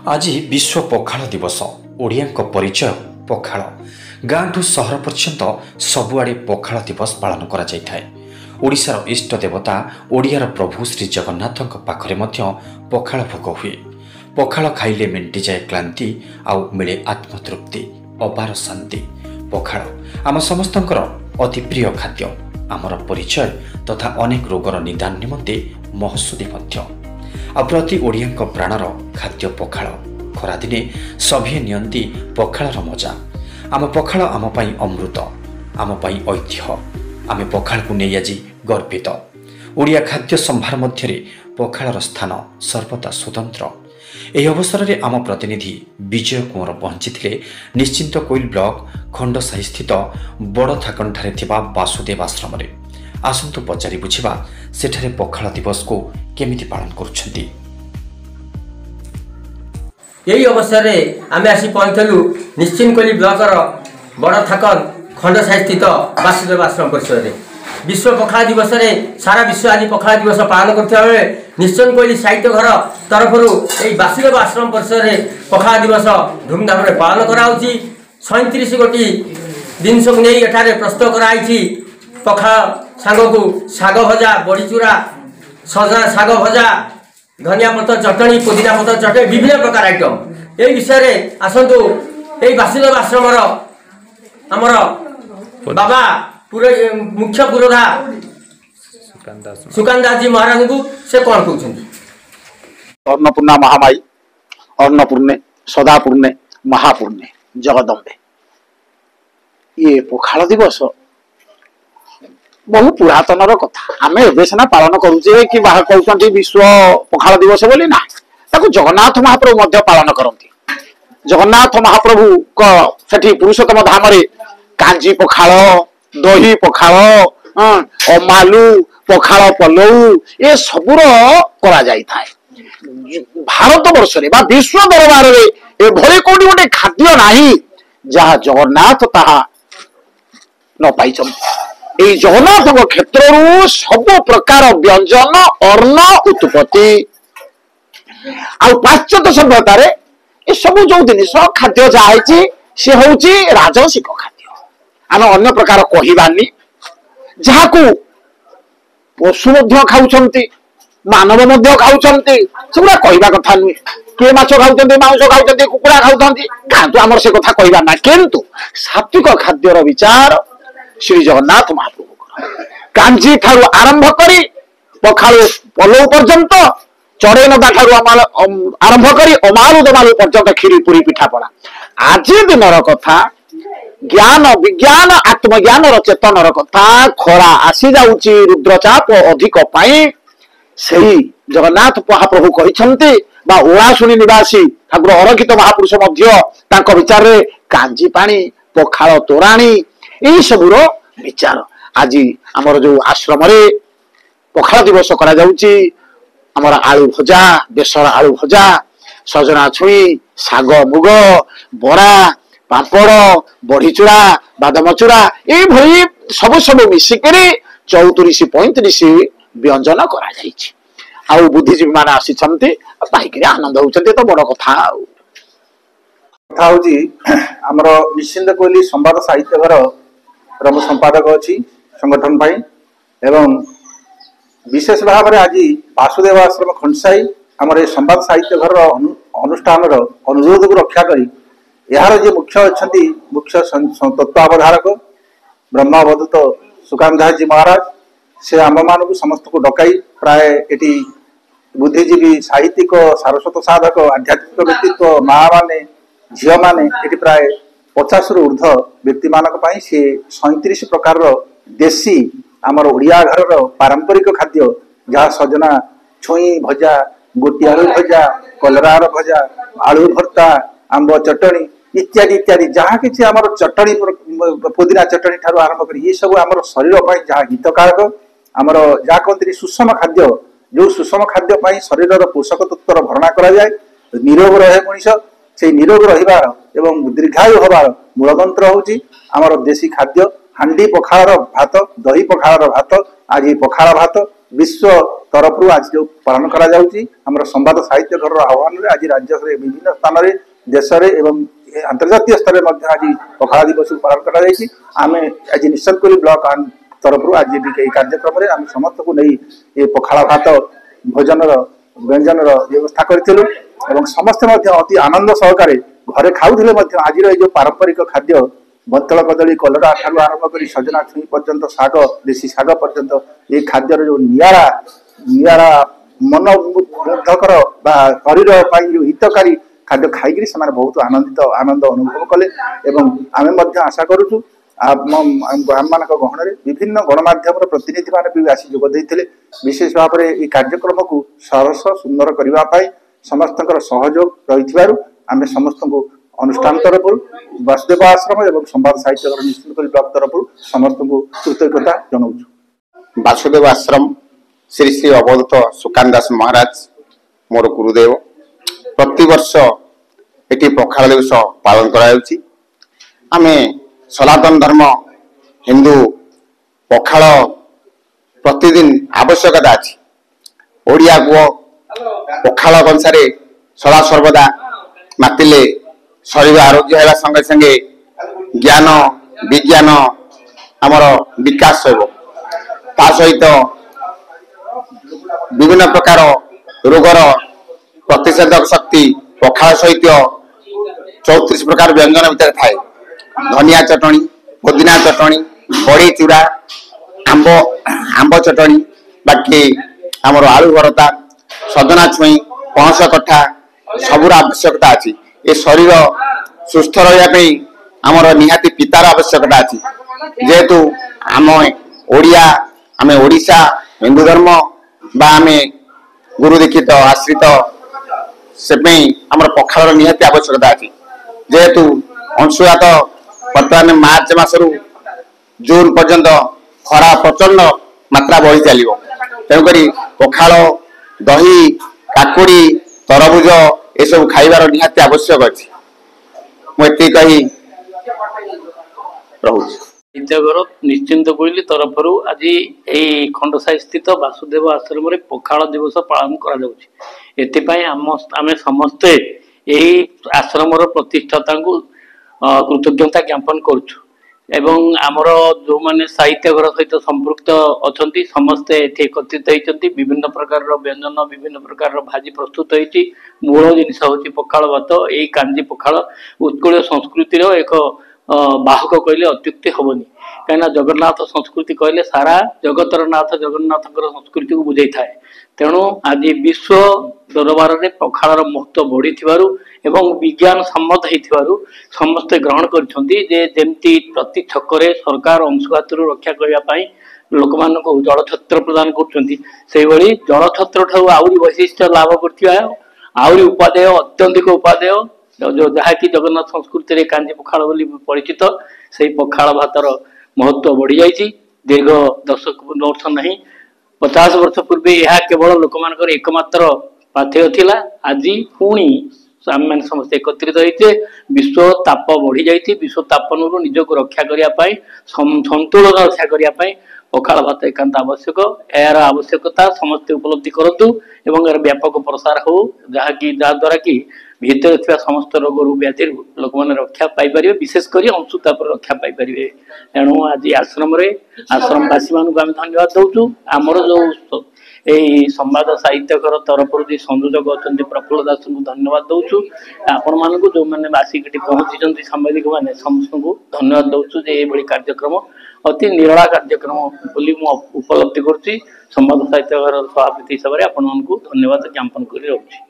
आज विश्व पखाल दिवस। ओडिया परिचय पखाल। गाँ ठू सहर पर्यंत सबुआड़े पखाल दिवस पालन करा जायथाय। ओडिशार इष्ट देवता ओडियार प्रभु श्री जगन्नाथ पाखरे मध्य पखाल भोग हुए। पखाल खाइले मेंटी जाए क्लांति आउ मिले आत्मतृप्ति अपार शांति। पखाल आम समस्तंकर अति प्रिय खाद्य। आमर परिचय तथा अनेक रोगर निदान निमंते महसूदी मध्य। आ प्रति ओडिया प्राणर खाद्य पखाल। खरादिने सभी नियंती पखालर मजा। आम पखाल आम पाई अमृत, आम पाई ऐतिह्य। आमे पखाल को नहीं आज गर्वित। ओडिया खाद्य संभार मध्य पखालर स्थान सर्वदा स्वतंत्र। यह अवसर में आम प्रतिनिधि विजय कुंवर पहुंची निश्चिंत कोइल ब्लॉक खंडसाही स्थित बड़ थाकन वासुदेव आश्रम। आसतु पचारि बुझा सेठारे पखाल दिवस को केमिति पालन करुछंती। यही अवसर में आम आसी पहुंचलु निश्चिंत कोइल ब्लॉकर बड़ थाकन खंडसाही स्थित वासुदेव आश्रम परिसर में। विश्व पखाल दिवस रे सारा विश्व आज पखाल दिवस पालन करथिबा बेले निश्चन कोइली साहित्य घर तरफरु एई वासुदेव आश्रम परिसर रे पखाल दिवस धूमधाम रे पालन कराउची। 37 गोटी जिनस को नहीं एठारे प्रस्तुत कराई। पखाल सांगकु साग भजा, बड़ी चूरा, सजना साग भजा, धनिया पत्र चटनी, पुदीना पत्र चटनी, विभिन्न प्रकार आइटम। ए विषय रे आसंतु एई वासुदेव आश्रम रो हमर बाबा पूरे मुख्य पुरोधा सुकान दास जी महाराज को से कौन कहते? अन्नपूर्णा महामाई, अन्नपूर्णे, सदापूर्णे, महापूर्णे, जगदम्बे। ये पखाल दिवस बहु पुरातन कथा। आम एवं सीना पालन करुचे कि कहते विश्व पखाल दिवस बोली ना, जगन्नाथ महाप्रभु पालन करती। जगन्नाथ महाप्रभु सेठी पुरुषोत्तम धाम कांजी पखाल, दही पखाल, अमालु पखाल पलौ ये सबूर करा जाई थाए। भारत वर्ष रे बा विश्व दरबार रे एभली कोडी गोटे खाद्य नाही जहाँ जगन्नाथ ताहा न पाइछन्ति। एई जगन्नाथ क्षेत्ररू सब प्रकार व्यंजन अन्न उत्पत्ति आ पाश्चात्य सभ्यता रे ए सब जो जिनिस खाद्य जाइछि से होउछि राजसिक खाद्य। आम अन्य प्रकार कहबानी जहाँ को पशु खाऊंट, मानव खाऊंट, सेगुड़ा कहवा कथा नुहे। किए माछ खाऊं, मांस खाऊं, कुकुड़ा खाऊँ, आमर से कथा कहवा ना। किंतु सात्विक खाद्यर विचार श्री जगन्नाथ महाप्रभु कांजी ठारू आरंभ करी पखाल पलौ पर्यंत, चढ़ई नदा ठारू आरंभ करी अमालु दमालु पर्यंत खीरी पुरी पिठापड़ा। आज दिन कथा ज्ञान विज्ञान आत्मज्ञान चेतन कथा खरा आसी जाउची। रुद्रचाप अधिक पाई सही जगन्नाथ महाप्रभु कहिसंती बा ओळाशुणी निवासी ठाकुर अरखित महापुरुष मध्य तांको विचार रे कांजी पानी, पखाल तोराणी एई सबुर विचार। आज हमर जो आश्रम रे पखाल दिवस करा जाउची। हमर आलू भजा, बेसर आलू भजा, सजना छुई, साग मुग, बरा, पापड़, बड़ी चूड़ा, बादाम चूड़ा ये भली सब सब मिसिक 34-35 व्यंजन करा जाइछि। आउ बुद्धिजीवी मान आसीछन्ते पाइकरी आनंद होउछन्ते तो बड़ कथा। कथा होजी हमर निश्चिंत कोइली संवाद साहित्य घर रम संपादक अछि संगठन पाई एवं विशेष भाव में आज वासुदेव आश्रम खंडसाई हमर संवाद साहित्य घर अनुष्ठान अनुरोध को रक्षा करी यार जे मुख्य अच्छा मुख्य तत्वावधारक ब्रह्म अवधूत सुकान दास जी महाराज से आम मान समस्त को डकाई प्राय एटी बुद्धिजीवी साहित्यिक सारस्वत साधक आध्यात्मिक व्यक्तित्व माँ माने झील मैंने ये प्राय 50 रु ऊर्ध व्यक्ति मानक से 37 प्रकार देशी आमर ओडिया घर पारंपरिक खाद्य जहाँ सजना छुई भजा, गोटी आलू भजा, कलरार भजा, आलू भर्ता, आंब चटनी इत्यादि इत्यादि जहाँ कि आम चटनी पुदीना चटनी ठारू आरंभ कर ये सब आम शरीर जहाँ हितकारक आमर जहाँ कहते सुषम खाद्य जो सुषम खाद्य शरीर पोषक तत्वर भरणा करा जाए निरोग रहे मनीष से निरोग रहिबार एवं दीर्घायु हबार मूलमंत्र होची आमर देशी खाद्य हांडी पखाळर भात, दही पखाळर भात। आज पखाळ भात विश्व तरफ आज जो पालन करा जाउची हमर संवाद साहित्य घर आह्वान रे आज राज्य रे विभिन्न स्थान रे देश रे एवं अंतर्जातीय स्तर में आज पखाला दिवस पालन करा जायछि। आमे आज निश्चितकोली ब्लॉक तरफ आज भी कार्यक्रम रे आम समस्त को नहीं ये पखाला भात भोजन व्यंजन व्यवस्था करथिलु एवं समस्त अति आनंद सहकारे घरे खाउथिले आज जो पारंपरिक खाद्य बतल कदली कलरा ठारू आरंभ कर सजना छुई पर्यंत साग देशी साग पर्यंत ये खाद्य जो नियारा मन मुग्धकर शरीर जो हितकारी खाद्य खाई बहुत आनंद अनुभव कले एवं आम आशा करुचु आम मान गहन विभिन्न गणमाध्यम प्रतिनिधि मैंने भी आसी जोगद विशेष भाव में ये कार्यक्रम को सरस सुंदर करने समस्त सहयोग रही आम समस्त को अनुष्ठान तरफ वासुदेव आश्रम एवं संवाद साहित्य निश्चित ब्लॉक तरफ समस्त को कृतज्ञता जनाऊँ। वासुदेव आश्रम श्री श्री अवधूत सुकान दास महाराज मोर गुरुदेव प्रति वर्ष ये पखाल दिवस पालन करामे सनातन धर्म हिंदू पखाल प्रतिदिन आवश्यकता अच्छी ओडिया को पखाल कंसारे सदा सर्वदा मातिले शरीर आरोग्य है संगे संगे ज्ञान विज्ञान आमर विकास ता सहित विभिन्न प्रकार रोगर प्रतिषेधक शक्ति पखाल सहित 34 प्रकार व्यंजन भितर थाए धनिया चटणी पुदीना चटणी बड़ी चूड़ा आंब चटणी बाकी आमर आलू भरता सजना छुई पणस कठा सबूर आवश्यकता अच्छी ये शरीर सुस्थ रही आमर निहाती पितार आवश्यकता अच्छी जेहेतु आम ओडिया आम ओडिशा हिंदू धर्म बा आम गुरु दीक्षित आश्रित से आमर पखाल निहाती आवश्यकता अच्छी जेहेतु अंशुघात बर्तमान मार्च मसरू जून पर्यंत खरा प्रचंड मात्रा बढ़ी चलो तेणुक पखाल दही काकुड़ी तरबुज ये सब खाइबार निहाती आवश्यक अच्छी मुझे कही साहित्यघर निश्चिंत कोइली तरफ आज यही खंडसाई स्थित वासुदेव आश्रम पखाल दिवस पालन आम समस्ते यही आश्रम प्रतिष्ठाता कृतज्ञता ज्ञापन करुचु एवं आमर जो मैंने साहित्यघर सहित संपृक्त अच्छा समस्ते एकत्रित होती विभिन्न प्रकार व्यंजन विभिन्न प्रकार भाजी प्रस्तुत होती मूल जिनस हूँ पखाल भात यही कांजी पखाल उत्कल संस्कृतिर एक बाहक कहले अत्युक्ति हेनी कहीं जगन्नाथ संस्कृति कहले सारा जगतर नाथ जगन्नाथ संस्कृति को बुझे थाए तेणु आज विश्व दरबार में पखाल महत्व बढ़ी एवं विज्ञान सम्मत हो समस्ते ग्रहण करमती प्रति छकरे सरकार अंशुघात रक्षा करने लोक मान जलछत्र प्रदान कर जलछत्र ठार आहरी वैशिष्ट लाभ कर उपादेय अत्यंतिक उपादेय जो जहाँकि जगन्नाथ संस्कृति कांजी पखाल बोली परिचित से पखाल भातर महत्व बढ़ी जाइए दीर्घ 10 वर्ष नहीं 50 वर्ष पूर्व यह केवल लोक मान एकमात्र पाथेय थिला आज पुणी आम मैंने समस्त एकत्रित होते विश्व ताप बढ़ी जाइए विश्व तापन निजक रक्षा करने संतुलन रक्षा करने पखाल भात एकांत आवश्यक यार आवश्यकता समस्ते उपलब्धि करूँ एवं यार व्यापक प्रसार हो जहाँद्वारा कि भीतर थी समस्त रोग व्याधि लोक मैंने रक्षा पाइपर विशेषकर अंशुताप रक्षा पाइपर तेणु आज आश्रमवासी मानक आम धन्यवाद दौचु आमर जो यही संवाद साहित्यकर तरफ संयोजक अच्छा प्रफुल्ल दास को धन्यवाद दौचु आपण मानक जो मैंने आसिक पहुंची सांबादिक मैंने समस्त को धन्यवाद दौचु ये कार्यक्रम अति निराला कार्यक्रम बोली उपलब्धि करुँच संवाद साहित्यकर सभापति हिसाब से आपण धन्यवाद ज्ञापन कर रही।